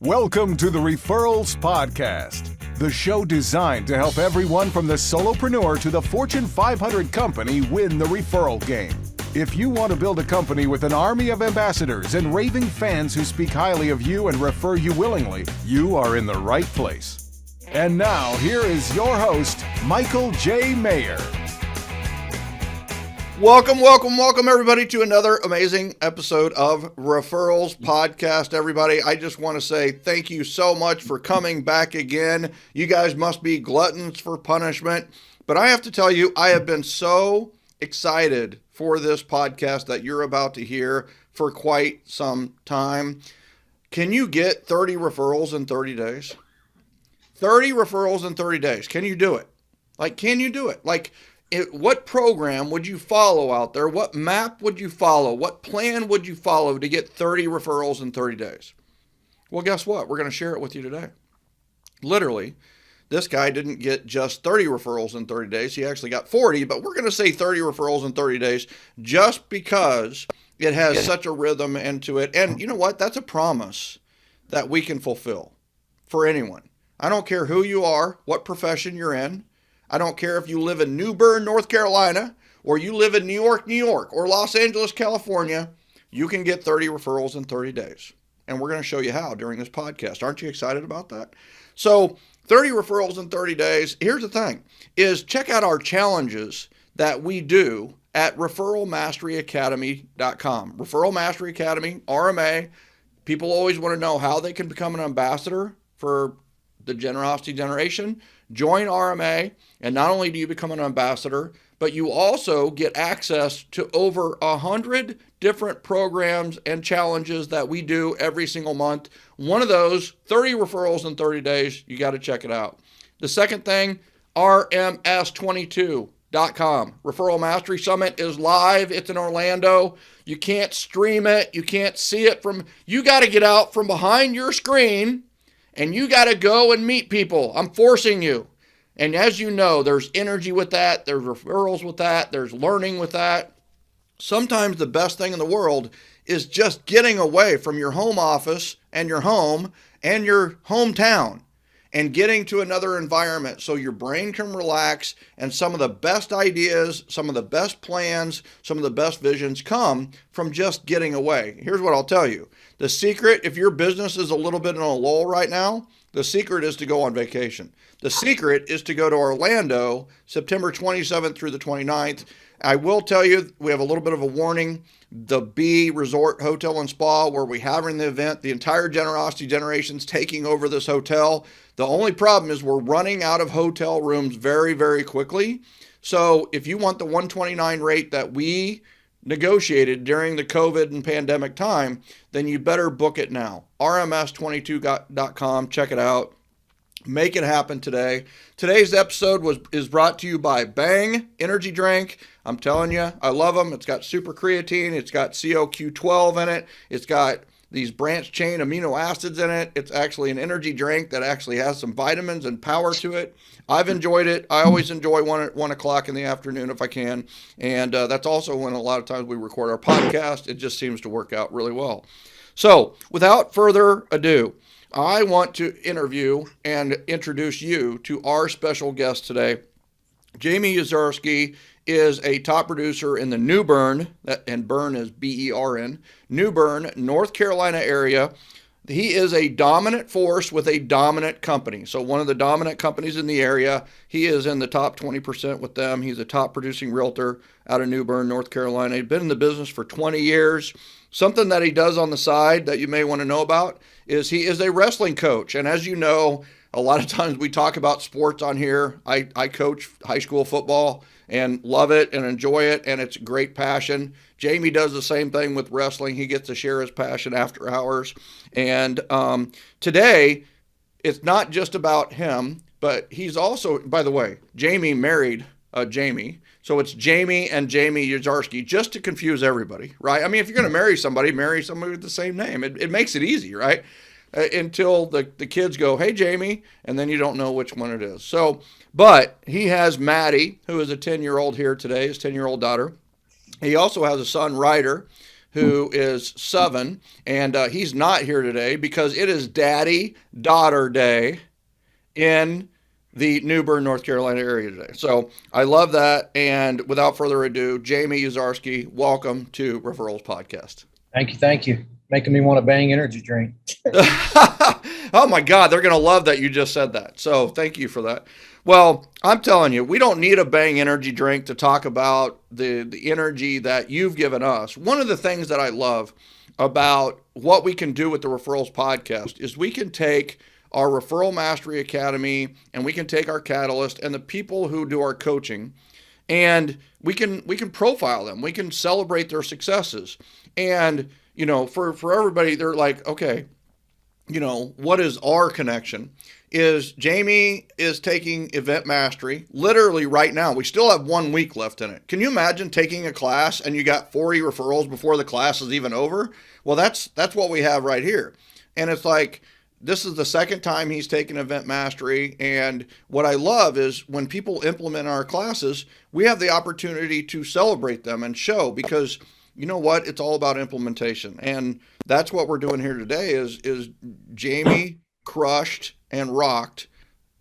Welcome to the Referrals Podcast, the show designed to help everyone from the solopreneur to the Fortune 500 company win the referral game. If you want to build a company with an army of ambassadors and raving fans who speak highly of you and refer you willingly, you are in the right place. And now, here is your host, Michael J. Maher. Welcome, everybody, to another amazing episode of Referrals Podcast, everybody. I just want to say thank you so much for coming back again. You guys must be gluttons for punishment. But I have to tell you, I have been so excited for this podcast that you're about to hear for quite some time. Can you get 30 referrals in 30 days? 30 referrals in 30 days. Can you do it? Can you do it? What program would you follow out there? What map would you follow? What plan would you follow to get 30 referrals in 30 days? Well, guess what? We're going to share it with you today. Literally, this guy didn't get just 30 referrals in 30 days. He actually got 40, but we're going to say 30 referrals in 30 days just because it has such a rhythm into it. And you know what? That's a promise that we can fulfill for anyone. I don't care who you are, what profession you're in. I don't care if you live in New Bern, North Carolina, or you live in New York, or Los Angeles, California. You can get 30 referrals in 30 days. And we're going to show you how during this podcast. Aren't you excited about that? So 30 referrals in 30 days. Here's the thing, is check out our challenges that we do at referralmasteryacademy.com. Referral Mastery Academy, RMA. People always want to know how they can become an ambassador for the generosity generation. Join RMA, and not only do you become an ambassador, but you also get access to over 100 different programs and challenges that we do every single month. One of those, 30 referrals in 30 days, you got to check it out. The second thing, RMS22.com. Referral Mastery Summit is live. It's in Orlando. You can't stream it. You can't see it you got to get out from behind your screen and you got to go and meet people. I'm forcing you. And as you know, there's energy with that. There's referrals with that. There's learning with that. Sometimes the best thing in the world is just getting away from your home office and your home and your hometown and getting to another environment so your brain can relax and some of the best ideas, some of the best plans, some of the best visions come from just getting away. Here's what I'll tell you. The secret, if your business is a little bit in a lull right now, the secret is to go on vacation. The secret is to go to Orlando, September 27th through the 29th. I will tell you, we have a little bit of a warning. The B Resort Hotel and Spa, where we're having the event, the entire generosity generation's taking over this hotel. The only problem is we're running out of hotel rooms very, very quickly. So if you want the $129 rate that we negotiated during the COVID and pandemic time, then you better book it now. RMS22.com. Check it out. Make it happen today. Today's episode is brought to you by Bang Energy Drink. I'm telling you, I love them. It's got super creatine. It's got CoQ12 in it. It's got these branch chain amino acids in it. It's actually an energy drink that actually has some vitamins and power to it. I've enjoyed it. I always enjoy one at 1 o'clock in the afternoon if I can. And that's also when a lot of times we record our podcast. It just seems to work out really well. So without further ado, I want to interview and introduce you to our special guest today. Jamie Yazarsky is a top producer in the New Bern, and Bern is B-E-R-N, New Bern, North Carolina area. He is a dominant force with a dominant company. So one of the dominant companies in the area. He is in the top 20% with them. He's a top producing realtor out of New Bern, North Carolina. He's been in the business for 20 years. Something that he does on the side that you may want to know about is he is a wrestling coach. And as you know, a lot of times we talk about sports on here. I coach high school football and love it and enjoy it, and it's a great passion. Jamie does the same thing with wrestling. He gets to share his passion after hours. And today, it's not just about him, but he's also, by the way, Jamie married Jamie. So it's Jamie and Jamie Yezarski, just to confuse everybody, right? I mean, if you're going to marry somebody with the same name. It makes it easy, right? Until the kids go, hey, Jamie, and then you don't know which one it is. So, but he has Maddie, who is a 10-year-old here today, his 10-year-old daughter. He also has a son, Ryder, who is 7, and he's not here today because it is Daddy-Daughter Day in the New Bern, North Carolina area today. So I love that. And without further ado, Jamie Yezarski, welcome to Referrals Podcast. Thank you. Thank you. Making me want a Bang energy drink. Oh my God, they're going to love that you just said that. So thank you for that. Well, I'm telling you, we don't need a Bang energy drink to talk about the energy that you've given us. One of the things that I love about what we can do with the Referrals Podcast is we can take our Referral Mastery Academy and we can take our Catalyst and the people who do our coaching, and we can profile them. We can celebrate their successes. And, you know, for everybody, they're like, okay, you know, what is our connection? Is Jamie is taking Event Mastery literally right now. We still have 1 week left in it. Can you imagine taking a class and you got 40 referrals before the class is even over? Well, that's what we have right here. And it's like, this is the second time he's taken Event Mastery. And what I love is when people implement our classes, we have the opportunity to celebrate them and show, because you know what? It's all about implementation. And that's what we're doing here today is Jamie crushed and rocked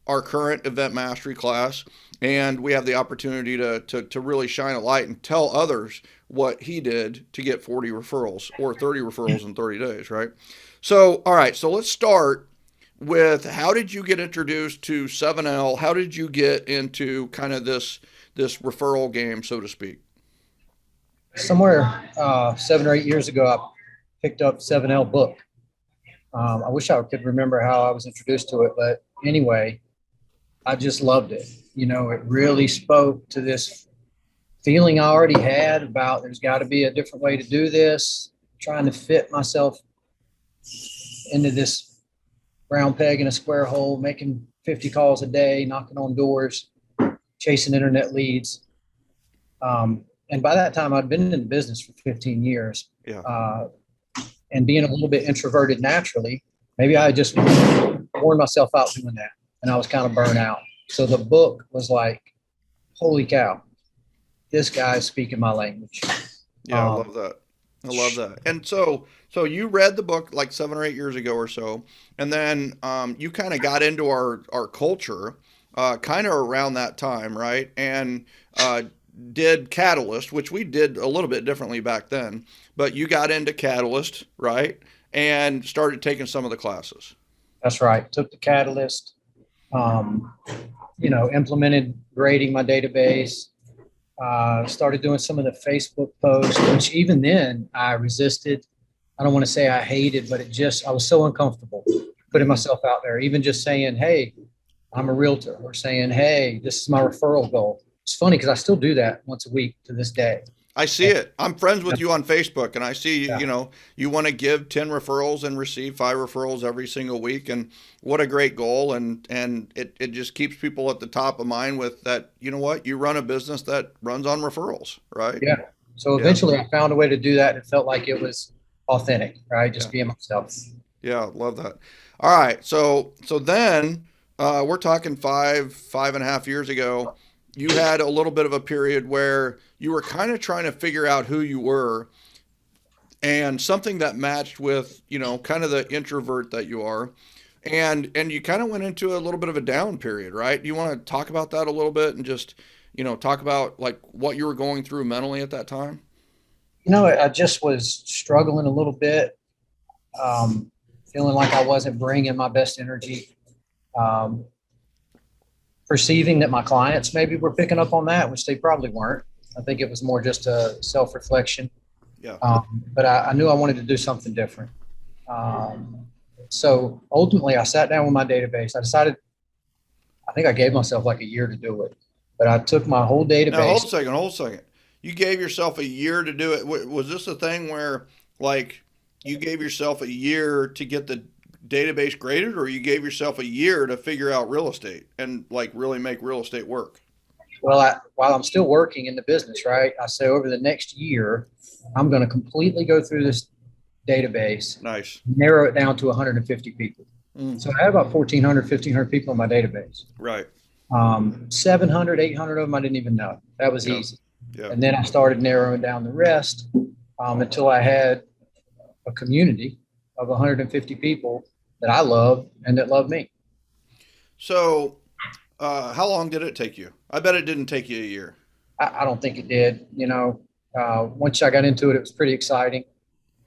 our current Event Mastery class. And we have the opportunity to really shine a light and tell others what he did to get 40 referrals or 30 referrals in 30 days, right? So, all right, so let's start with, how did you get introduced to 7L? How did you get into kind of this referral game, so to speak? Somewhere 7 or 8 years ago, I picked up 7L book. I wish I could remember how I was introduced to it, but anyway, I just loved it. You know, it really spoke to this feeling I already had about there's got to be a different way to do this, trying to fit myself into this round peg in a square hole, making 50 calls a day, knocking on doors, chasing internet leads. And by that time, I'd been in the business for 15 years. Yeah. And being a little bit introverted naturally, maybe I just worn myself out doing that. And I was kind of burnt out. So the book was like, holy cow, this guy's speaking my language. Yeah, I love that. I love that. And so you read the book like 7 or 8 years ago or so, and then you kind of got into our culture kind of around that time, right? And did Catalyst, which we did a little bit differently back then, but you got into Catalyst, right? And started taking some of the classes. That's right. Took the Catalyst, implemented grading my database, started doing some of the Facebook posts, which even then I resisted. I don't want to say I hated, but I was so uncomfortable putting myself out there, even just saying, hey, I'm a realtor, or saying, hey, this is my referral goal. It's funny because I still do that once a week to this day. I see it. I'm friends with you on Facebook, and I see, you want to give 10 referrals and receive 5 referrals every single week. And what a great goal. And it just keeps people at the top of mind with that, you know what, you run a business that runs on referrals, right? Yeah. So eventually I found a way to do that. And it felt like it was authentic, right? Just being myself. Yeah. Love that. All right. So then we're talking 5.5 years ago. You had a little bit of a period where you were kind of trying to figure out who you were, and something that matched with, kind of the introvert that you are. And you kind of went into a little bit of a down period, right? You want to talk about that a little bit and just, talk about like what you were going through mentally at that time? I just was struggling a little bit, feeling like I wasn't bringing my best energy. Perceiving that my clients maybe were picking up on that, which they probably weren't. I think it was more just a self-reflection. Yeah. But I knew I wanted to do something different. So ultimately I sat down with my database. I decided, I think I gave myself like a year to do it, but I took my whole database. Now, hold a second. You gave yourself a year to do it. Was this a thing where like you gave yourself a year to get the database graded, or you gave yourself a year to figure out real estate and like really make real estate work? Well, while I'm still working in the business, right, I say over the next year, I'm going to completely go through this database. Nice. Narrow it down to 150 people. So I have about 1,400, 1,500 people in my database. Right. 700, 800 of them I didn't even know. That was easy. Yeah. And then I started narrowing down the rest. until I had a community of 150 people that I love and that love me. So, how long did it take you? I bet it didn't take you a year. I don't think it did. Once I got into it, it was pretty exciting.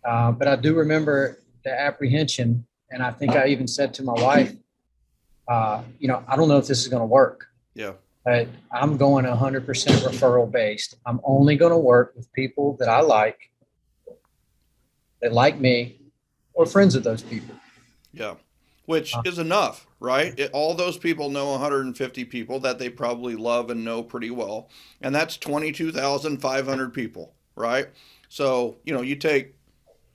But I do remember the apprehension. And I think I even said to my wife, I don't know if this is going to work. Yeah. But I'm going 100% referral based. I'm only going to work with people that I like, that like me, or friends of those people. Yeah. Which is enough, right? All those people know 150 people that they probably love and know pretty well. And that's 22,500 people, right? So, you take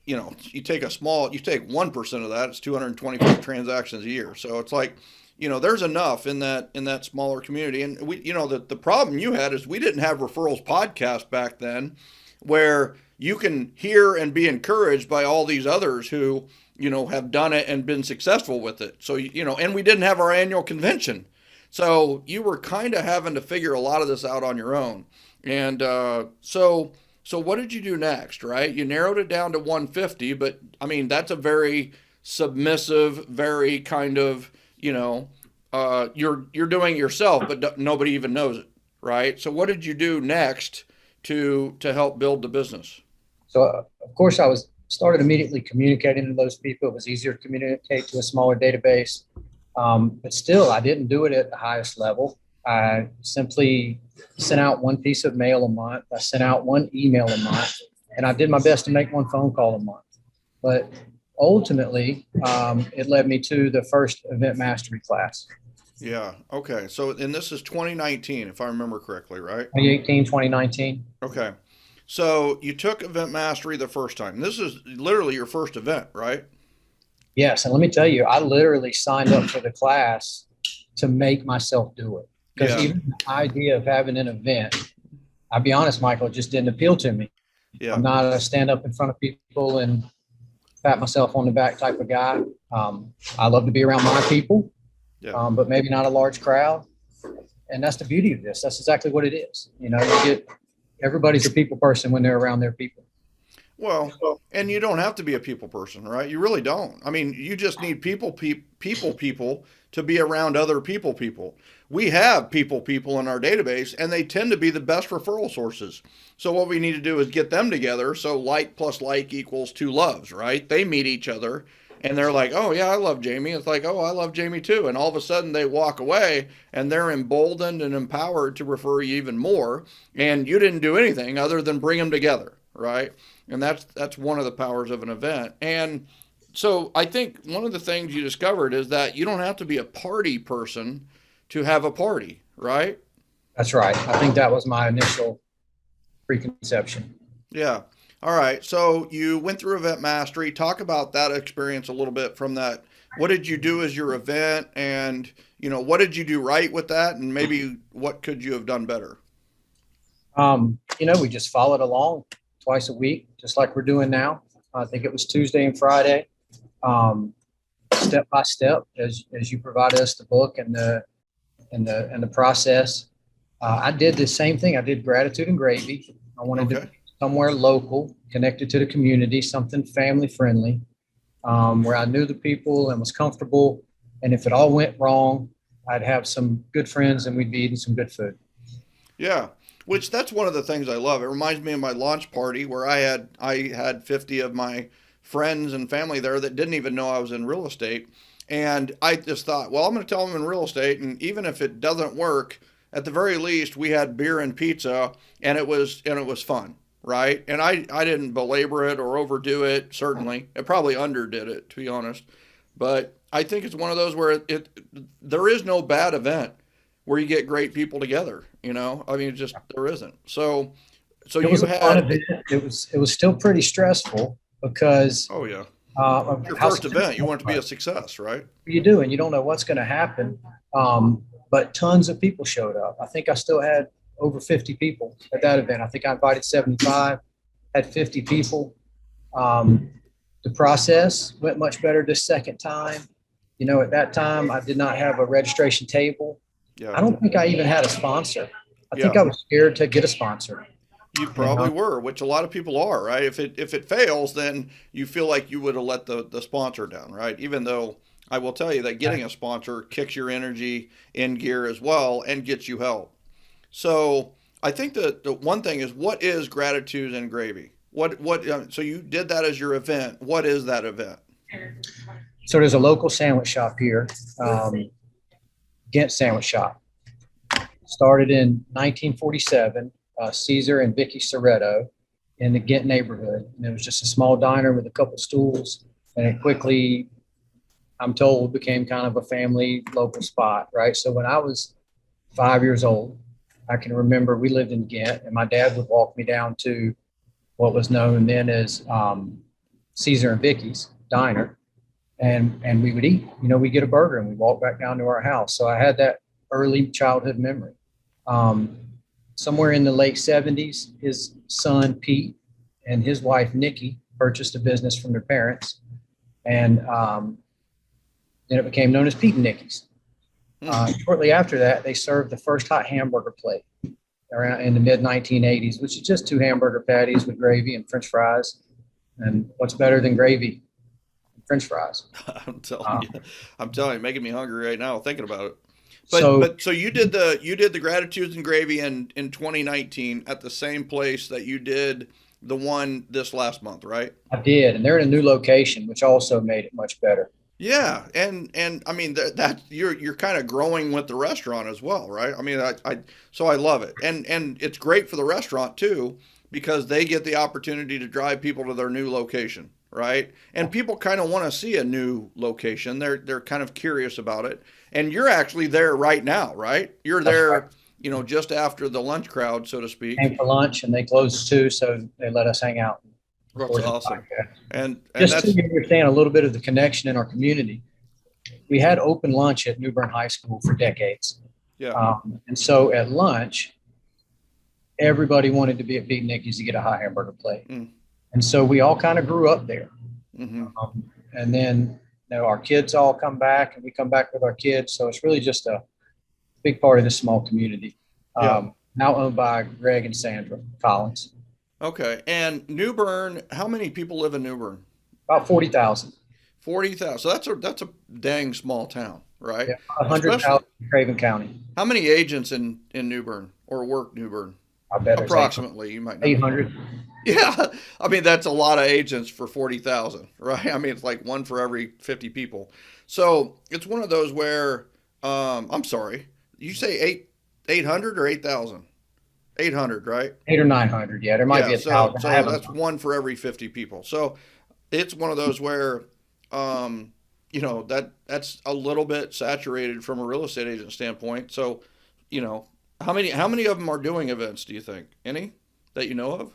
1% of that, it's 225 transactions a year. So it's like, there's enough in that smaller community. And the problem you had is we didn't have Referrals podcast back then where you can hear and be encouraged by all these others who, have done it and been successful with it. So, and we didn't have our annual convention. So you were kind of having to figure a lot of this out on your own. And so what did you do next, right? You narrowed it down to 150, but I mean, that's a very submissive, very kind of, you're doing it yourself, but nobody even knows it, right? So what did you do next to help build the business? So of course I started immediately communicating to those people. It was easier to communicate to a smaller database. But still, I didn't do it at the highest level. I simply sent out one piece of mail a month. I sent out one email a month, and I did my best to make one phone call a month. But ultimately, it led me to the first event mastery class. Yeah. Okay. So, and this is 2019, if I remember correctly, right? 2018, 2019. Okay. So you took event mastery the first time. This is literally your first event, right? Yes. And let me tell you, I literally signed up for the class to make myself do it. Because even the idea of having an event, I'll be honest, Michael, it just didn't appeal to me. Yeah. I'm not a stand up in front of people and pat myself on the back type of guy. I love to be around my people, but maybe not a large crowd. And that's the beauty of this. That's exactly what it is. Everybody's a people person when they're around their people. Well, and you don't have to be a people person, right? You really don't. I mean, you just need people to be around other people. We have people in our database, and they tend to be the best referral sources. So what we need to do is get them together. So like plus like equals two loves, right? They meet each other, and they're like, oh, yeah, I love Jamie. It's like, oh, I love Jamie too. And all of a sudden they walk away, and they're emboldened and empowered to refer you even more. And you didn't do anything other than bring them together, right? And that's one of the powers of an event. And so I think one of the things you discovered is that you don't have to be a party person to have a party, right? That's right. I think that was my initial preconception. Yeah. All right. So you went through event mastery. Talk about that experience a little bit from that. What did you do as your event? And, what did you do right with that? And maybe what could you have done better? We just followed along twice a week, just like we're doing now. I think it was Tuesday and Friday, step by step, as you provided us the book and the process. I did the same thing. I did gratitude and gravy. I wanted to be somewhere local, connected to the community, something family friendly, where I knew the people and was comfortable. And if it all went wrong, I'd have some good friends and we'd be eating some good food. Yeah. Which that's one of the things I love. It reminds me of my launch party where I had 50 of my friends and family there that didn't even know I was in real estate. And I just thought, well, I'm going to tell them in real estate. And even if it doesn't work, at the very least, we had beer and pizza and it was fun. Right. And I didn't belabor it or overdo it. Certainly. I probably underdid it, to be honest. But I think it's one of those where there is no bad event where you get great people together, I mean, there isn't. So it was a fun event. It was still pretty stressful because your first event, you want it to be a success, right? You do, and you don't know what's going to happen. But tons of people showed up. I think I still had over 50 people at that event. I think I invited 75, had 50 people. The process went much better this second time. At that time, I did not have a registration table. Yeah. I don't think I even had a sponsor. I think I was scared to get a sponsor. You You probably know? were, which a lot of people are, right? If it fails, then you feel like you would have let the sponsor down, right? Even though I will tell you that getting a sponsor kicks your energy in gear as well and gets you help. So I think that the one thing is, what is gratitude and gravy? So you did that as your event. What is that event? So there's a local sandwich shop here, Ghent Sandwich Shop. Started in 1947, Caesar and Vicky Soretto in the Ghent neighborhood. And it was just a small diner with a couple stools. And it quickly, I'm told, became kind of a family local spot, right? So when I was 5 years old, I can remember we lived in Ghent, and my dad would walk me down to what was known then as Caesar and Vicky's diner, and we would eat. We'd get a burger and we'd walk back down to our house. So I had that early childhood memory. Um, Somewhere in the late 70s, his son Pete and his wife Nikki purchased a business from their parents, and then it became known as Pete and Nikki's. Shortly after that, they served the first hot hamburger plate around in the mid 1980s, which is just two hamburger patties with gravy and French fries. And what's better than gravy and French fries? I'm telling you, making me hungry right now thinking about it. So But so you did the gratitudes and gravy in 2019 at the same place that you did the one this last month, right? I did, and they're in a new location, which also made it much better. Yeah, and I mean that you're kind of growing with the restaurant as well, right? I mean, so I love it, and it's great for the restaurant too because they get the opportunity to drive people to their new location, right? And people kind of want to see a new location. They're kind of curious about it, and you're actually there right now, right? You're That's there, right. just after the lunch crowd, so to speak. Came for lunch, and they closed too, so they let us hang out. That's awesome, and Just that's to understand a little bit of the connection in our community, we had open lunch at New Bern High School for decades. yeah, And so at lunch, everybody wanted to be at Pete and Nikki's to get a hot hamburger plate. mm, And so we all kind of grew up there. hmm And then our kids all come back, and we come back with our kids. So it's really just a big part of this small community. Yeah. Now owned by Greg and Sandra Collins. Okay. And New Bern, how many people live in New Bern? About 40,000. 40,000. So that's a dang small town, right? Yeah, Especially, 100,000 in Craven County. how many agents in New Bern or work New Bern? I bet it's Approximately, you might know. 800. Yeah. I mean, that's a lot of agents for 40,000, right? I mean, it's like one for every 50 people. So it's one of those where, I'm sorry, you say 800 or 8,000? 800, right? 8 or 900. Yeah, there might be Yeah, a so thousand. so I haven't. that's one for every 50 people. So it's one of those where, that's a little bit saturated from a real estate agent standpoint. So, how many of them are doing events, do you think? Any that you know of?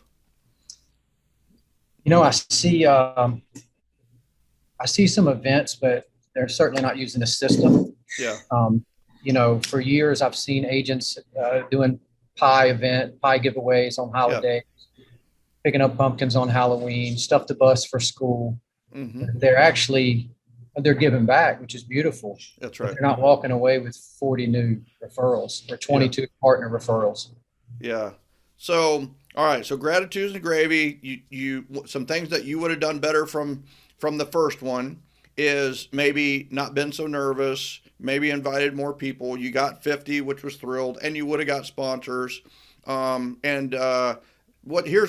I see some events, but they're certainly not using the system. Yeah. For years I've seen agents doing pie giveaways on holidays, picking up pumpkins on Halloween, stuff to bus for school. hmm They're giving back, which is beautiful. That's But right. they're not walking away with 40 new referrals or 22 partner referrals. Yeah. So, all right. So gratitudes and gravy. You some things that you would have done better from the first one is maybe not been so nervous. Maybe invited more people. You got 50, which was thrilled, and you would have got sponsors. Here's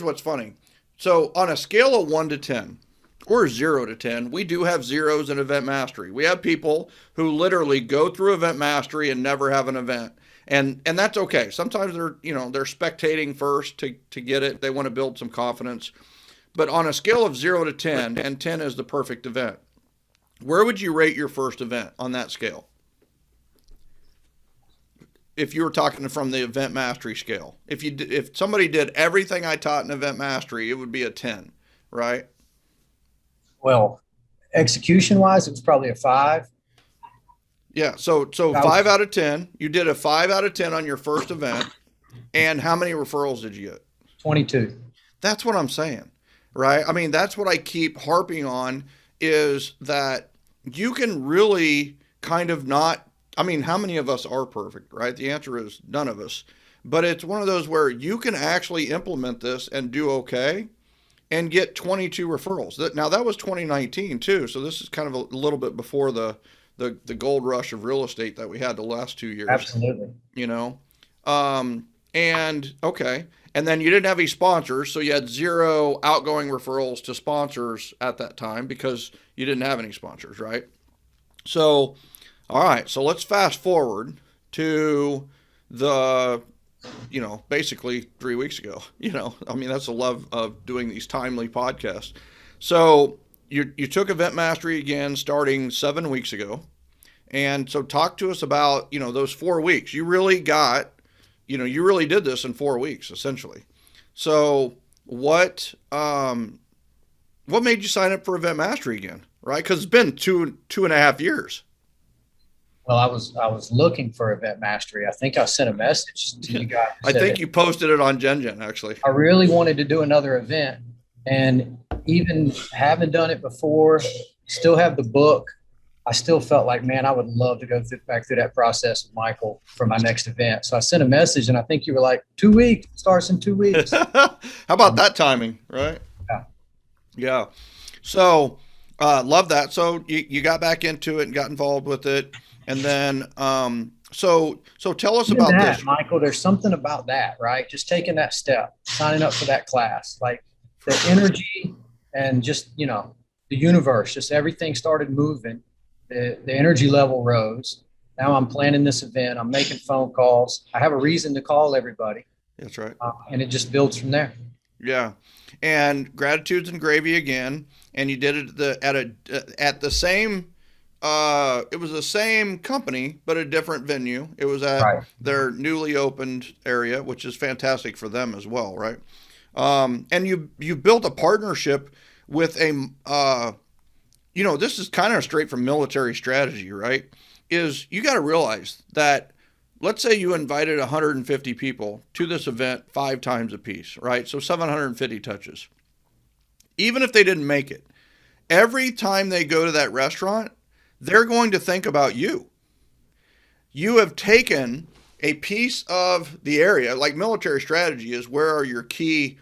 what's funny. So on a scale of 1 to 10 or 0 to 10, we do have zeros in event mastery. We have people who literally go through event mastery and never have an event. And that's okay. Sometimes they're spectating first to get it. They want to build some confidence. But on a scale of 0 to 10, and 10 is the perfect event, where would you rate your first event on that scale? If you were talking from the event mastery scale, if somebody did everything I taught in event mastery, it would be a 10, right? Well, execution wise, it was probably a 5. Yeah. So 5 out of 10. You did a 5 out of 10 on your first event. And how many referrals did you get? 22. That's what I'm saying, right? I mean, that's what I keep harping on is that you can really kind of not. I mean, how many of us are perfect, right? The answer is none of us. but it's one of those where you can actually implement this and do okay and get 22 referrals. Now that was 2019 too, so this is kind of a little bit before the gold rush of real estate that we had the last 2 years. Absolutely. You know, and okay, and then you didn't have any sponsors, so you had 0 outgoing referrals to sponsors at that time because you didn't have any sponsors, right? So, all right, so let's fast forward to the, basically 3 weeks ago. I mean, that's the love of doing these timely podcasts. So you took Event Mastery again starting 7 weeks ago. And so talk to us about, those 4 weeks. You really you really did this in 4 weeks, essentially. So what made you sign up for Event Mastery again, right? Because it's been two and a half years. Well, I was looking for Event Mastery. I think I sent a message to you guys. I think you posted it on GenGen, actually. I really wanted to do another event, and even having done it before, still have the book. I still felt like, man, I would love to go back through that process with Michael for my next event. So I sent a message, and I think you were like, 2 weeks, starts in 2 weeks. How about that timing, right? Yeah. So love that. So you got back into it and got involved with it. And then, so tell us about this, Michael. There's something about that, right? Just taking that step, signing up for that class, like the energy and just, the universe, just everything started moving. The energy level rose. Now I'm planning this event. I'm making phone calls. I have a reason to call everybody. That's right. And it just builds from there. Yeah. And Gratitudes and Gravy again. And you did it at the same, it was the same company, but a different venue. It was at their newly opened area, which is fantastic for them as well. Right. And you built a partnership with this is kind of straight from military strategy, right? Is you got to realize that, let's say you invited 150 people to this event 5 times a piece, right? So 750 touches. Even if they didn't make it, every time they go to that restaurant, they're going to think about you. You have taken a piece of the area, like military strategy is where are your key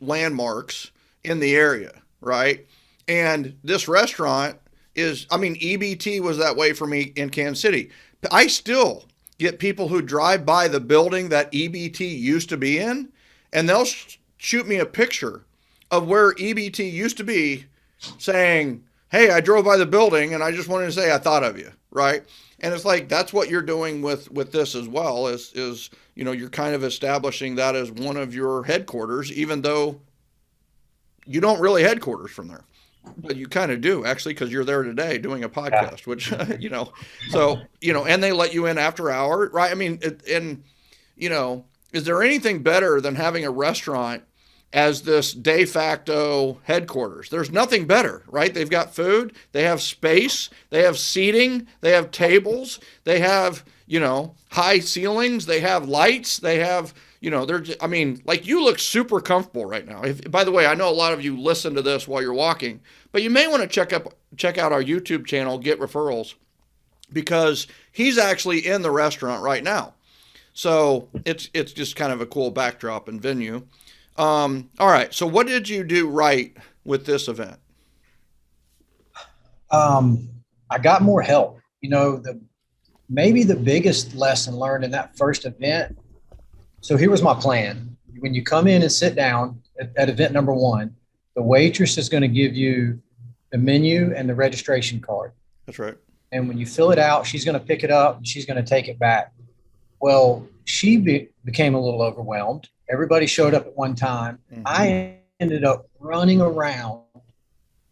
landmarks in the area, right? And this restaurant is, EBT was that way for me in Kansas City. I still get people who drive by the building that EBT used to be in, and they'll shoot me a picture of where EBT used to be saying, hey, I drove by the building and I just wanted to say I thought of you, right? And it's like, that's what you're doing with this as well, is you're kind of establishing that as one of your headquarters, even though you don't really headquarters from there. But you kind of do, actually, because you're there today doing a podcast, which, and they let you in after hour, right? Is there anything better than having a restaurant as this de facto headquarters? There's nothing better, right? They've got food, they have space, they have seating, they have tables, they have, high ceilings, they have lights, they have, you look super comfortable right now. By the way, I know a lot of you listen to this while you're walking, but you may want to check out our YouTube channel, Get Referrals, because he's actually in the restaurant right now. So it's just kind of a cool backdrop and venue. All right. So what did you do right with this event? I got more help. Maybe the biggest lesson learned in that first event. So here was my plan. When you come in and sit down at event number 1, the waitress is going to give you the menu and the registration card. That's right. And when you fill it out, she's going to pick it up and she's going to take it back. Well, she became a little overwhelmed. Everybody showed up at one time. Mm-hmm. I ended up running around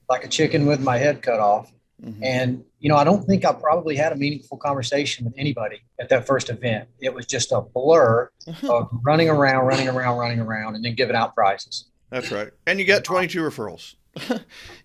like a chicken with my head cut off. Mm-hmm. And, I don't think I probably had a meaningful conversation with anybody at that first event. It was just a blur of running around, and then giving out prizes. That's right. And you get 22 referrals.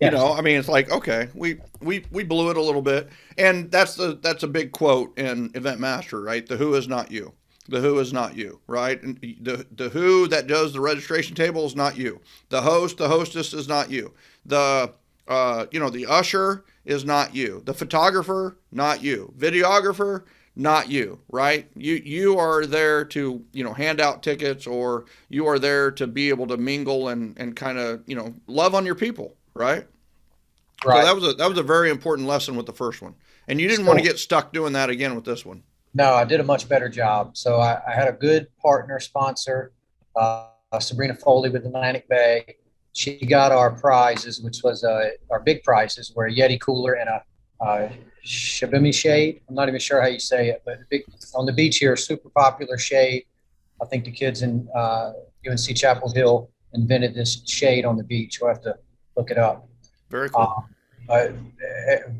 Yes. It's like, okay, we blew it a little bit. And that's a big quote in Event Master, right? The who is not you. The who is not you, right? And the who that does the registration table is not you. The host, the hostess is not you. The usher is not you. The photographer, not you. Videographer, not you, right? You are there to, hand out tickets, or you are there to be able to mingle and kind of, love on your people, right? So Right. that was a very important lesson with the first one. And you didn't want to get stuck doing that again with this one. No, I did a much better job. So I had a good partner sponsor, Sabrina Foley with Atlantic Bay. She got our prizes, which was our big prizes, were a Yeti cooler and a Shabimi shade. I'm not even sure how you say it, but big, on the beach here, super popular shade. I think the kids in UNC Chapel Hill invented this shade on the beach. We'll have to look it up. Very cool.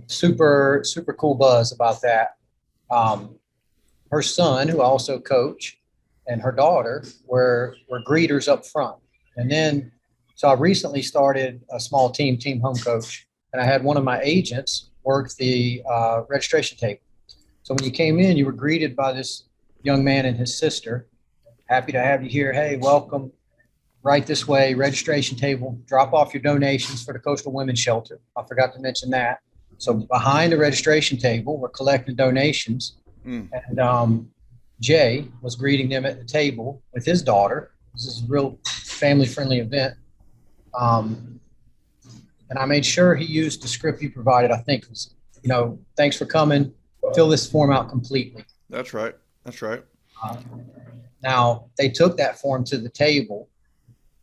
Super, super cool buzz about that. Her son, who I also coach, and her daughter were greeters up front. And then, so I recently started a small team home coach, and I had one of my agents work the registration table. So when you came in, you were greeted by this young man and his sister. Happy to have you here. Hey, welcome. Right this way, registration table. Drop off your donations for the Coastal Women's Shelter. I forgot to mention that. So behind the registration table, we're collecting donations. And Jay was greeting them at the table with his daughter. This is a real family-friendly event. And I made sure he used the script you provided. I think it was, thanks for coming. Fill this form out completely. That's right. That's right. Now, they took that form to the table.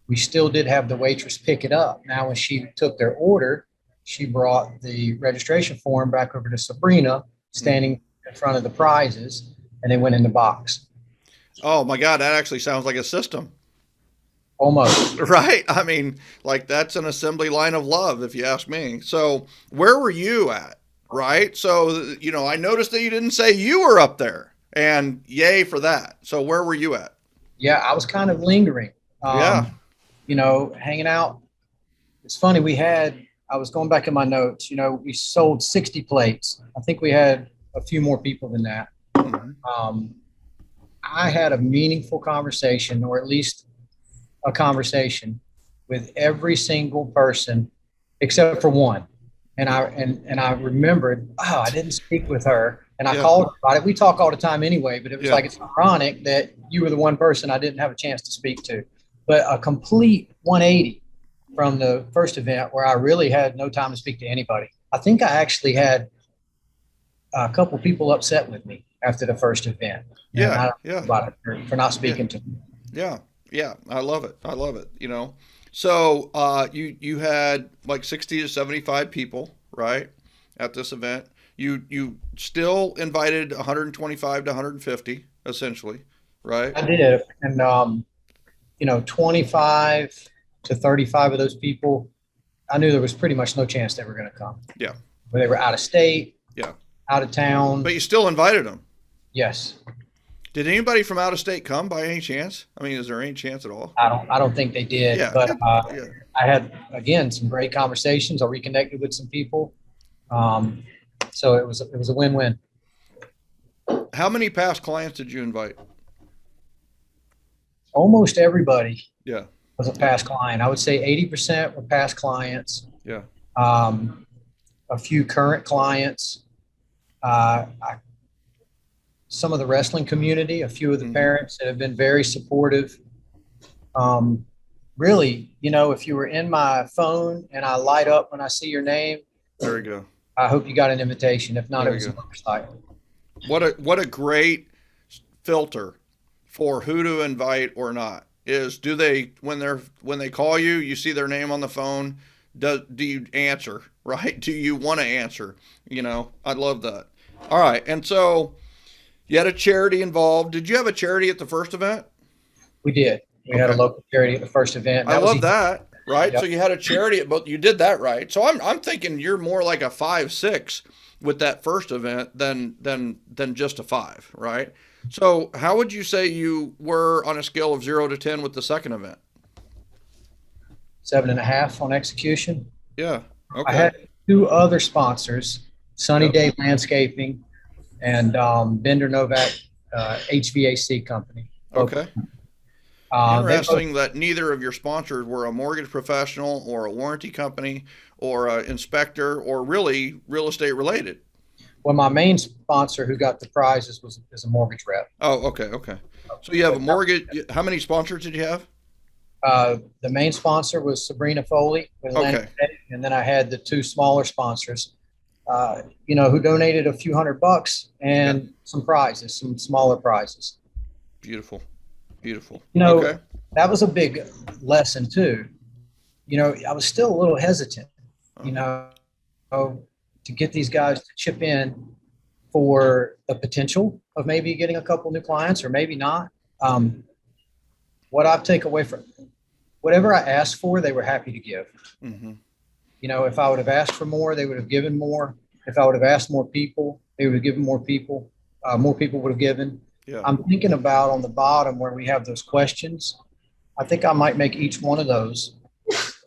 We still did have the waitress pick it up. Now, when she took their order, she brought the registration form back over to Sabrina, standing in front of the prizes, and they went in the box. Oh my God, that actually sounds like a system. Almost. Right? I mean, like, that's an assembly line of love, if you ask me. So where were you at? Right? So, I noticed that you didn't say you were up there, and yay for that. So where were you at? Yeah, I was kind of lingering. Hanging out. It's funny, I was going back in my notes, we sold 60 plates. I think we had a few more people than that. I had a meaningful conversation, or at least a conversation, with every single person except for one. And I remembered, I didn't speak with her. And I called her about it. We talk all the time anyway, but it was like, it's ironic that you were the one person I didn't have a chance to speak to. But a complete 180 from the first event, where I really had no time to speak to anybody. I think I actually had a couple people upset with me after the first event. About it for not speaking to me. Yeah. I love it. So you had like 60 to 75 people, right, at this event. You still invited 125 to 150, essentially, right? I did. And 25 to 35 of those people, I knew there was pretty much no chance they were going to come. Yeah. But they were out of state. Yeah. Out of town. But you still invited them. Yes. Did anybody from out of state come by any chance? I mean, is there any chance at all? I don't think they did. Yeah. But I had, again, some great conversations. I reconnected with some people. So it was a win-win. How many past clients did you invite? Almost everybody. Yeah. Was a past client. I would say 80% were past clients. Yeah. A few current clients. Some of the wrestling community, a few of the parents that have been very supportive. Really, if you were in my phone and I light up when I see your name, there we go. I hope you got an invitation. If not, it was a motorcycle. What a great filter for who to invite or not is, do they, when they call you, you see their name on the phone, do you answer, right? Do you want to answer? I love that. All right. And so you had a charity involved. Did you have a charity at the first event? We did. We had a local charity at the first event. I love that. Right. Yep. So you had a charity at both. You did that right. So I'm thinking you're more like a 5-6 with that first event than just a 5. Right. So how would you say you were on a scale of 0 to 10 with the second event? 7.5 on execution. Yeah. Okay. I had 2 other sponsors, Sunny Day Landscaping and Bender Novak HVAC company. Okay. Interesting that neither of your sponsors were a mortgage professional or a warranty company or an inspector or really real estate related. Well, my main sponsor who got the prizes is a mortgage rep. Oh, okay. So you have a mortgage. How many sponsors did you have? The main sponsor was Sabrina Foley with Okay. and then I had the two smaller sponsors, who donated a few $100 and some prizes, some smaller prizes. Beautiful. Okay. That was a big lesson too. I was still a little hesitant, to get these guys to chip in for the potential of maybe getting a couple new clients or maybe not. What I take away from whatever I asked for, they were happy to give. Mm-hmm. If I would have asked for more, they would have given more. If I would have asked more people, they would have given more people. More people would have given. Yeah. I'm thinking about on the bottom where we have those questions. I think I might make each one of those.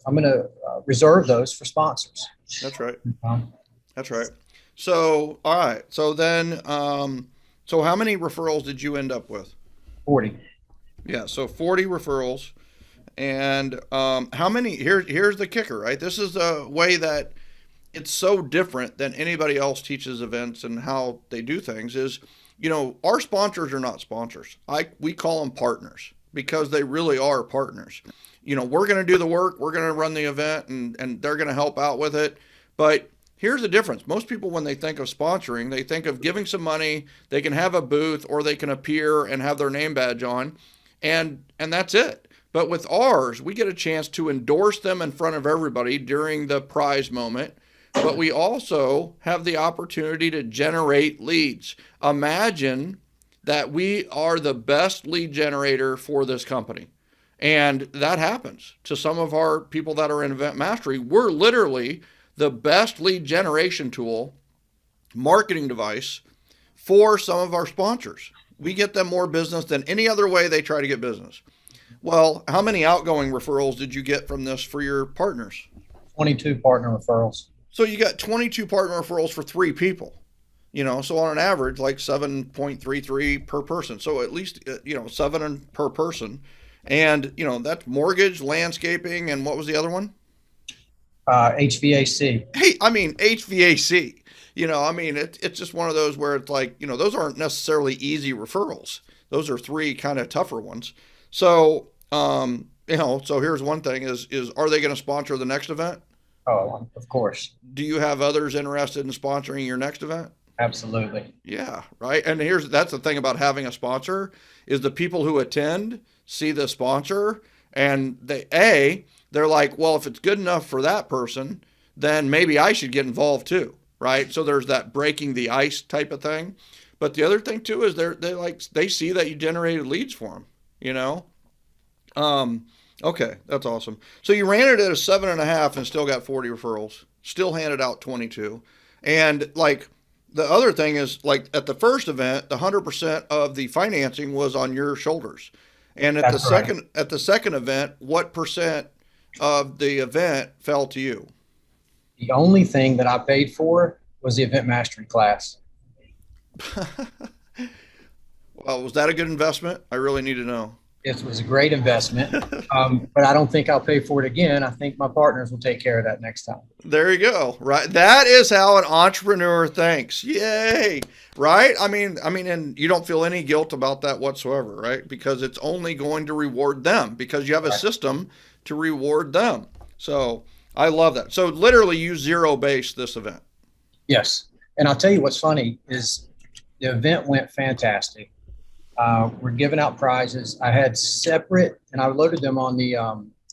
I'm going to reserve those for sponsors. That's right. That's right. So, all right. So then, so how many referrals did you end up with? 40. Yeah. So 40 referrals. And how many, here's the kicker, right? This is a way that it's so different than anybody else teaches events and how they do things is, our sponsors are not sponsors. We call them partners because they really are partners. We're going to do the work, we're going to run the event, and they're going to help out with it. But here's the difference. Most people, when they think of sponsoring, they think of giving some money, they can have a booth, or they can appear and have their name badge on, and that's it. But with ours, we get a chance to endorse them in front of everybody during the prize moment. But we also have the opportunity to generate leads. Imagine that we are the best lead generator for this company. And that happens to some of our people that are in Event Mastery. We're literally the best lead generation tool, marketing device for some of our sponsors. We get them more business than any other way they try to get business. Well, how many outgoing referrals did you get from this for your partners? 22 partner referrals. So you got 22 partner referrals for 3 people, so on an average, like 7.33 per person. So at least, 7 per person. And, that's mortgage, landscaping, and what was the other one? HVAC. Hey, HVAC, it's just one of those where it's like, those aren't necessarily easy referrals. Those are 3 kind of tougher ones. So, so here's one thing is are they going to sponsor the next event? Oh, of course. Do you have others interested in sponsoring your next event? Absolutely. Yeah, right. And that's the thing about having a sponsor is the people who attend see the sponsor and they're like, well, if it's good enough for that person, then maybe I should get involved too, right? So there's that breaking the ice type of thing. But the other thing too is they see that you generated leads for them, Okay, that's awesome. So you ran it at a 7.5 and still got 40 referrals, still handed out 22. And the other thing is at the first event, the 100% of the financing was on your shoulders. And at the second event, what percent of the event fell to you? The only thing that I paid for was the event mastery class. Well, was that a good investment? I really need to know. It was a great investment, but I don't think I'll pay for it again. I think my partners will take care of that next time. There you go. Right. That is how an entrepreneur thinks. Yay. Right. And you don't feel any guilt about that whatsoever, right? Because it's only going to reward them because you have a system to reward them. So I love that. So literally you zero-based this event. Yes. And I'll tell you what's funny is the event went fantastic. We're giving out prizes. I had separate, and I loaded them on the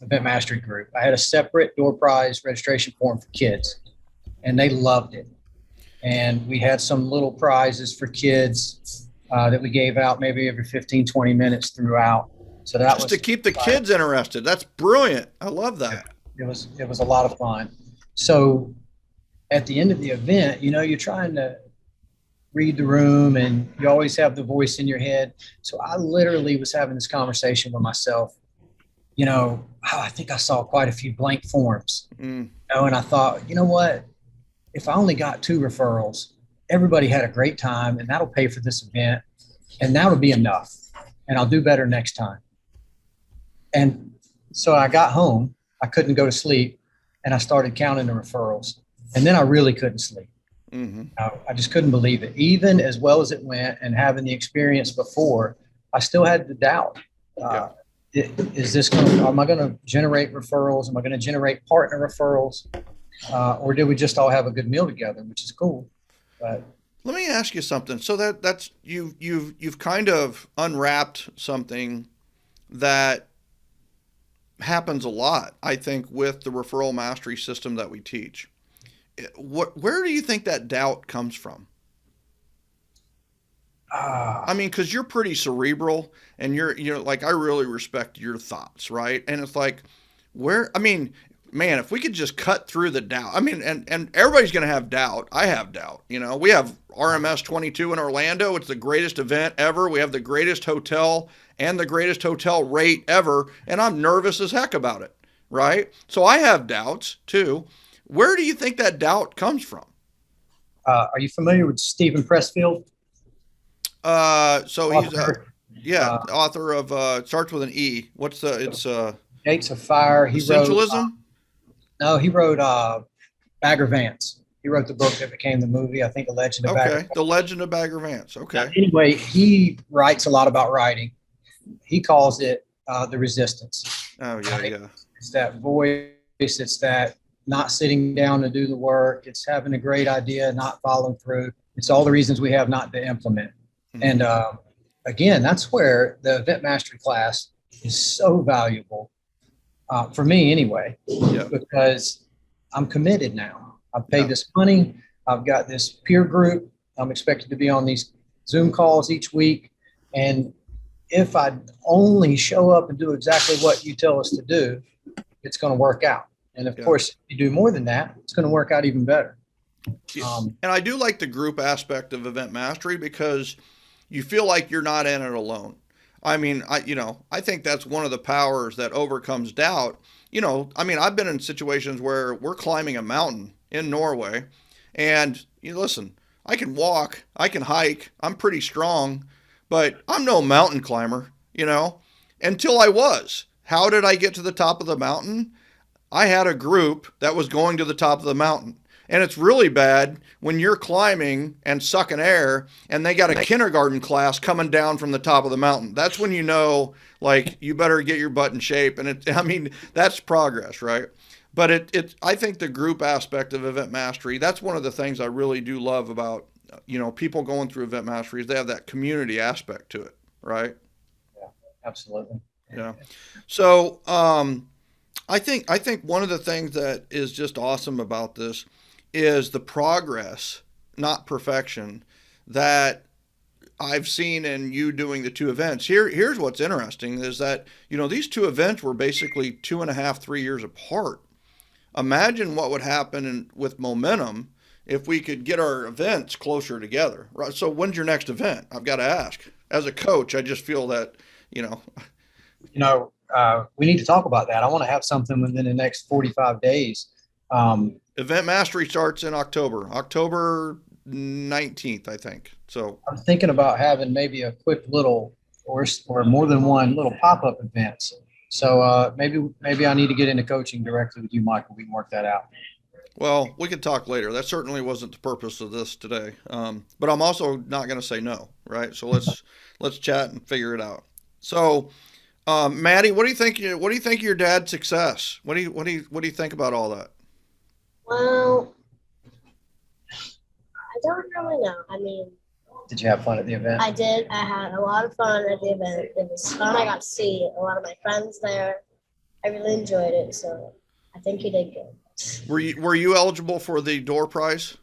Event Mastery group. I had a separate door prize registration form for kids, and they loved it. And we had some little prizes for kids that we gave out maybe every 15, 20 minutes throughout. So that just to keep the kids interested. That's brilliant. I love that. It was a lot of fun. So at the end of the event, you're trying to read the room and you always have the voice in your head. So I literally was having this conversation with myself, I think I saw quite a few blank forms, and I thought, you know what, if I only got 2 referrals, everybody had a great time and that'll pay for this event and that'll be enough and I'll do better next time. And so I got home, I couldn't go to sleep and I started counting the referrals and then I really couldn't sleep. I just couldn't believe it. Even as well as it went and having the experience before, I still had the doubt. Is this am I going to generate referrals? Am I going to generate partner referrals? Or did we just all have a good meal together, which is cool. But let me ask you something. So that's you've kind of unwrapped something that happens a lot, I think, with the referral mastery system that we teach. Where do you think that doubt comes from? I mean, because you're pretty cerebral, and you're like, I really respect your thoughts, right? And it's like, I mean, man, if we could just cut through the doubt. I mean, and everybody's going to have doubt. I have doubt. We have RMS 22 in Orlando. It's the greatest event ever. We have the greatest hotel and the greatest hotel rate ever, and I'm nervous as heck about it, right? So I have doubts too. Where do you think that doubt comes from? Are you familiar with Stephen Pressfield? So he's author of starts with an E. What's it's Gates of Fire. He Essentialism? He wrote Bagger Vance. He wrote the book that became the movie, I think, The Legend of Bagger Vance. The Legend of Bagger Vance. Okay. Anyway, he writes a lot about writing. He calls it the resistance. Oh, yeah, right? yeah. It's that voice. It's that not sitting down to do the work. It's having a great idea, not following through. It's all the reasons we have not to implement. And again, that's where the event mastery class is so valuable for me anyway, because I'm committed now. I've paid this money. I've got this peer group. I'm expected to be on these Zoom calls each week. And if I only show up and do exactly what you tell us to do, it's going to work out. And of course, if you do more than that, it's going to work out even better. And I do like the group aspect of event mastery because you feel like you're not in it alone. I mean, I think that's one of the powers that overcomes doubt. I mean, I've been in situations where we're climbing a mountain in Norway, and listen, I can walk, I can hike, I'm pretty strong, but I'm no mountain climber, until I was. How did I get to the top of the mountain? I had a group that was going to the top of the mountain. And it's really bad when you're climbing and sucking air and they got a kindergarten class coming down from the top of the mountain. That's when you better get your butt in shape. And that's progress, right? But I think the group aspect of event mastery, that's one of the things I really do love about, people going through event mastery is they have that community aspect to it, right? Yeah, absolutely. Yeah. So, I think one of the things that is just awesome about this is the progress, not perfection, that I've seen in you doing the two events. Here's what's interesting is that, these two events were basically 2.5, 3 years apart. Imagine what would happen with momentum if we could get our events closer together. Right? So when's your next event? I've got to ask. As a coach, I just feel that, we need to talk about that. I want to have something within the next 45 days. Event mastery starts in October 19th, I think. So I'm thinking about having maybe a quick little or more than one little pop-up events. So maybe I need to get into coaching directly with you, Michael. We can work that out. Well, we could talk later. That certainly wasn't the purpose of this today. But I'm also not going to say no, right? So let's chat and figure it out. So, Maddie, what do you think? What do you think of your dad's success? What do you think about all that? Well, I don't really know. I mean, did you have fun at the event? I did. I had a lot of fun at the event. It was fun. I got to see a lot of my friends there. I really enjoyed it. So I think you did good. Were you eligible for the door prize?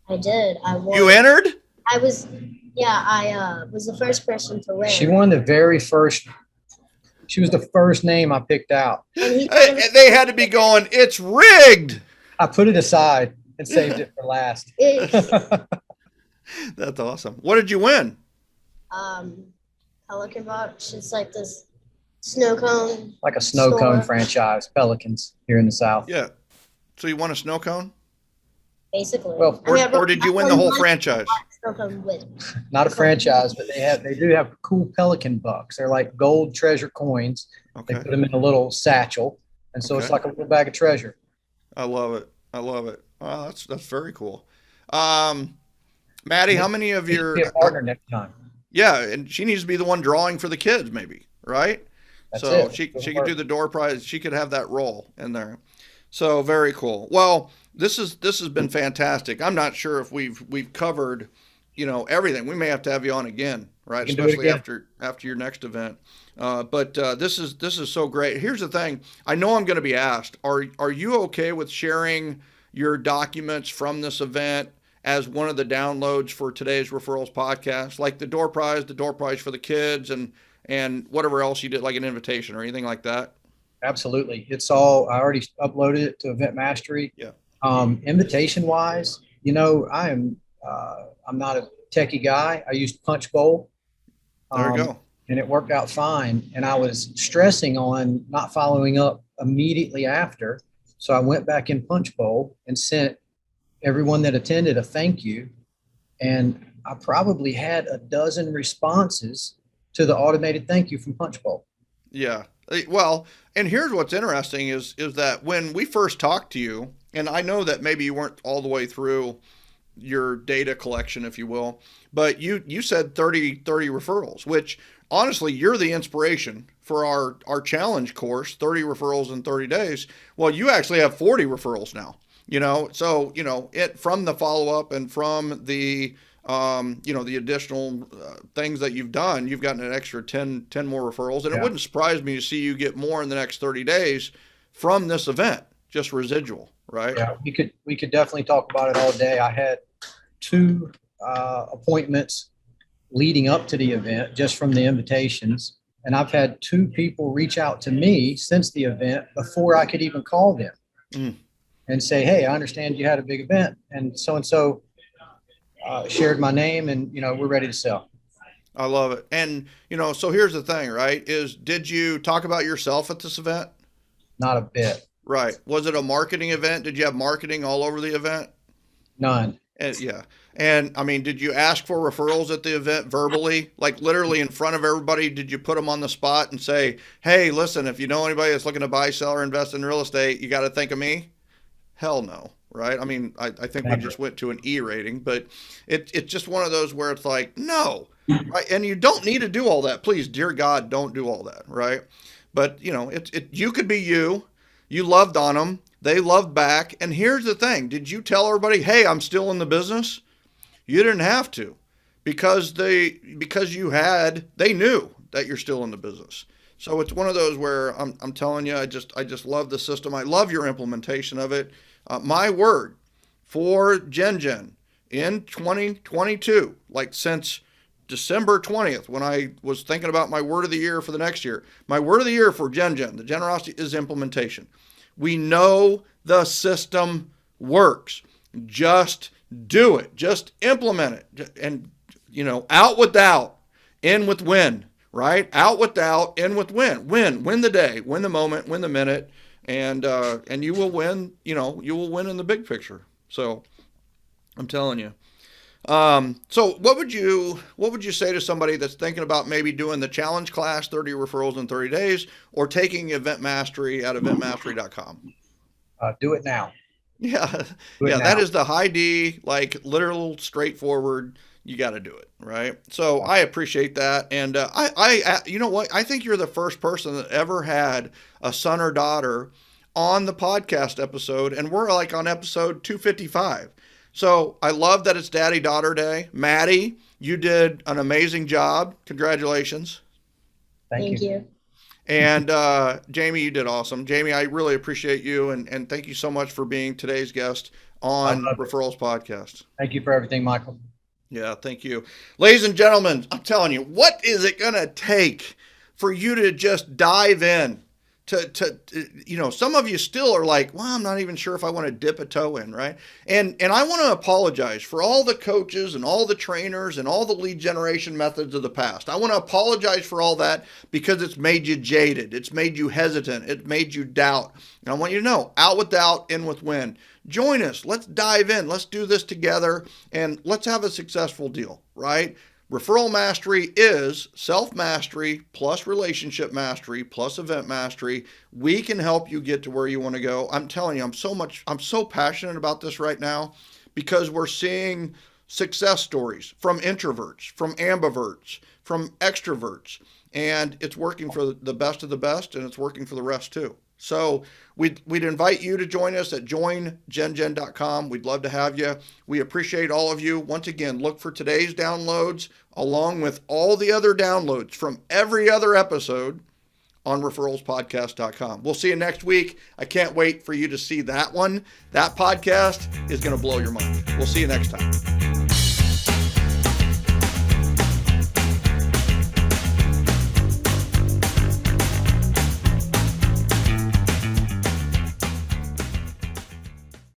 I did. I won. You entered? I was. Yeah, I was the first person to win. She won the very first. She was the first name I picked out. They had to be going, it's rigged. I put it aside and saved it for last. That's awesome. What did you win? Pelican Box. It's like this snow cone. Like a snow cone franchise, Pelicans here in the South. Yeah. So you won a snow cone? Basically. Well, or did you win the whole franchise? Not a franchise, but they do have cool Pelican bucks. They're like gold treasure coins. Okay. They put them in a little satchel, and so it's like a little bag of treasure. I love it. Oh, that's very cool. Maddie, how many of your, Be a partner next time. yeah, and she needs to be the one drawing for the kids, maybe, right? That's So it. she could do the door prize. She could have that role in there. So very cool. Well, this has been fantastic. I'm not sure if we've covered, everything. We may have to have you on again, right? We can do it Especially again. after your next event. But this is so great. Here's the thing. I know I'm going to be asked. Are you okay with sharing your documents from this event as one of the downloads for today's Referrals podcast, like the door prize for the kids, and whatever else you did, like an invitation or anything like that? Absolutely. It's all, I already uploaded it to Event Mastery. Yeah. Invitation wise, I'm not a techie guy. I used Punch Bowl. There you go. And it worked out fine. And I was stressing on not following up immediately after. So I went back in Punch Bowl and sent everyone that attended a thank you. And I probably had a dozen responses to the automated thank you from Punch Bowl. Yeah. Well, and here's what's interesting is that when we first talked to you, and I know that maybe you weren't all the way through your data collection, if you will, but you said 30 referrals, which honestly, you're the inspiration for our challenge course, 30 referrals in 30 days. Well, you actually have 40 referrals now, so, it from the follow-up and from the, the additional things that you've done, you've gotten an extra 10 more referrals. And It wouldn't surprise me to see you get more in the next 30 days from this event, just residual, right? Yeah, we could definitely talk about it all day. I had 2 appointments leading up to the event just from the invitations. And I've had 2 people reach out to me since the event before I could even call them and say, hey, I understand you had a big event and so shared my name and, we're ready to sell. I love it. And, so here's the thing, right, did you talk about yourself at this event? Not a bit. Right. Was it a marketing event? Did you have marketing all over the event? None. Yeah. And I mean, did you ask for referrals at the event verbally, like literally in front of everybody? Did you put them on the spot and say, hey, listen, if you know anybody that's looking to buy, sell, or invest in real estate, you got to think of me? Hell no. Right. I mean, I think we just went to an E rating, but it's just one of those where it's like, no, right. And you don't need to do all that. Please, dear God, don't do all that. Right. But you could be you loved on them. They loved back. And here's the thing. Did you tell everybody, hey, I'm still in the business? You didn't have to, because they knew that you're still in the business. So it's one of those where I'm telling you, I just love the system. I love your implementation of it. My word for Gen in 2022, like since December 20th, when I was thinking about my word of the year for the next year, my word of the year for Gen, the generosity, is implementation. We know the system works. Just do it. Just implement it. And, out with doubt, in with win, right? Out with doubt, in with win. Win the day, win the moment, win the minute, and you will win, you will win in the big picture. So I'm telling you. So what would you say to somebody that's thinking about maybe doing the challenge class, 30 referrals in 30 days, or taking Event Mastery at eventmastery.com? Do it now. Yeah. Yeah. That is the high D, like literal straightforward. You got to do it. Right. So I appreciate that. And, you know what? I think you're the first person that ever had a son or daughter on the podcast episode. And we're like on episode 255. So I love that it's Daddy-Daughter Day. Maddie, you did an amazing job. Congratulations. Thank you. And Jamie, you did awesome. Jamie, I really appreciate you, and thank you so much for being today's guest on Referrals Podcast. Thank you for everything, Michael. Yeah, thank you. Ladies and gentlemen, I'm telling you, what is it going to take for you to just dive in? To some of you still are like, well, I'm not even sure if I want to dip a toe in, right? And I want to apologize for all the coaches and all the trainers and all the lead generation methods of the past. I want to apologize for all that because it's made you jaded. It's made you hesitant. It made you doubt. And I want you to know, out with doubt, in with win. Join us. Let's dive in. Let's do this together, and let's have a successful deal, right? Referral mastery is self-mastery plus relationship mastery plus event mastery. We can help you get to where you want to go. I'm telling you, I'm so passionate about this right now because we're seeing success stories from introverts, from ambiverts, from extroverts, and it's working for the best of the best, and it's working for the rest too. So we'd invite you to join us at joingengen.com. We'd love to have you. We appreciate all of you. Once again, look for today's downloads along with all the other downloads from every other episode on referralspodcast.com. We'll see you next week. I can't wait for you to see that one. That podcast is going to blow your mind. We'll see you next time.